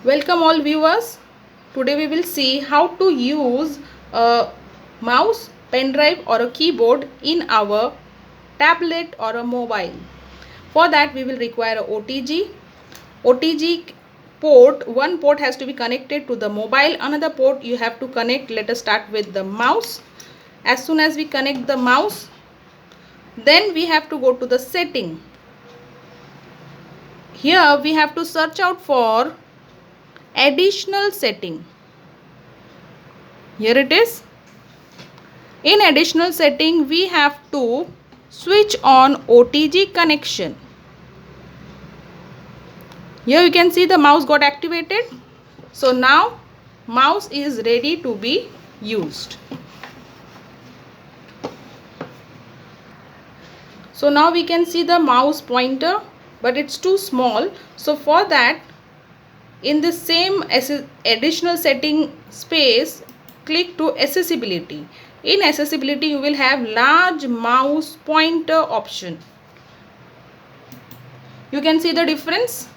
Welcome all viewers. Today we will see how to use a mouse, pen drive or a keyboard in our tablet or a mobile. For that we will require a OTG. OTG port, one port has to be connected to the mobile, another port you have to connect. Let us start with the mouse. As soon as we connect the mouse, then we have to go to the setting. Here we have to search out for additional setting. Here it is. In additional setting, we have to switch on OTG connection. Here you can see the mouse got activated. So now mouse is ready to be used. So now we can see the mouse pointer, but it's too small. So for that, in the same additional setting space, click to accessibility. In accessibility, you will have large mouse pointer option. You can see the difference.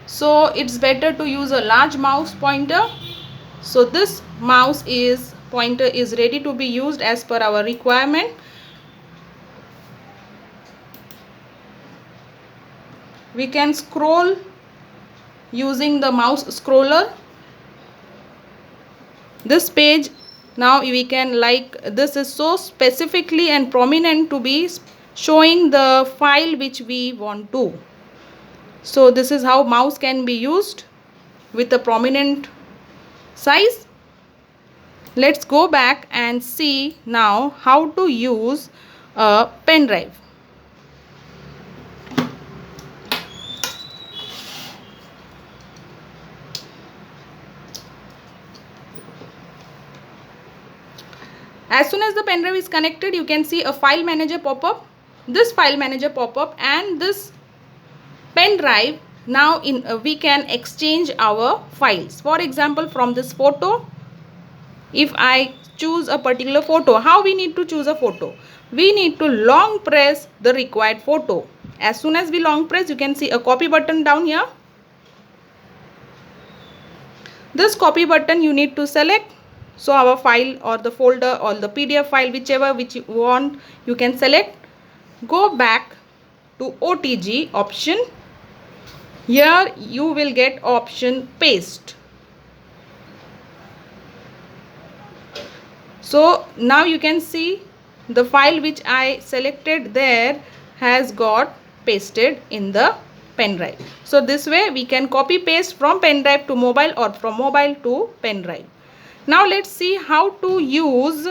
So it's better to use a large mouse pointer. So this mouse pointer is ready to be used as per our requirement. We can scroll using the mouse scroller. This page, now we can, like, this is so specifically and prominent to be showing the file which we want to. So this is how mouse can be used with a prominent size. Let's go back and see now how to use a pen drive. As soon as the pen drive is connected, you can see a file manager pop up. This file manager pop up and this pen drive, now we can exchange our files. For example, from this photo, if I choose a particular photo, how we need to choose a photo? We need to long press the required photo. As soon as we long press, you can see a copy button down here. This copy button you need to select. So our file or the folder or the PDF file, whichever which you want, you can select. Go back to OTG option. Here you will get option paste. So now you can see the file which I selected there has got pasted in the pen drive. So this way we can copy paste from pen drive to mobile or from mobile to pen drive. Now let's see how to use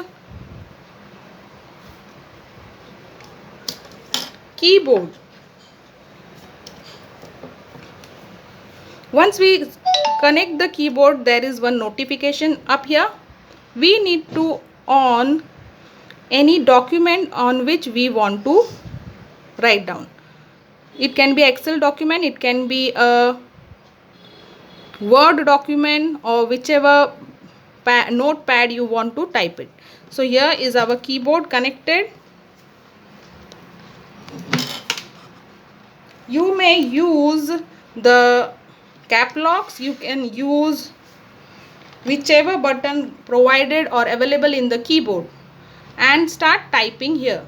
keyboard. Once we connect the keyboard, there is one notification up here. We need to on any document on which we want to write down. It can be Excel document, it can be a Word document, or whichever notepad you want to type it. So here is our keyboard connected. You may use the cap locks, you can use whichever button provided or available in the keyboard and start typing here.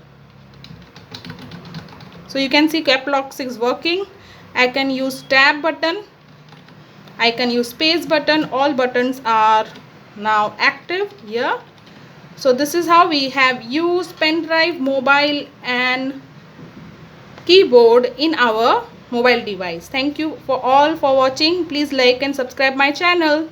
So you can see cap locks is working. I can use tab button, I can use space button. All buttons are now active here. So this is how we have used pen drive, mobile and keyboard in our mobile device. Thank you for watching. Please like and subscribe my channel.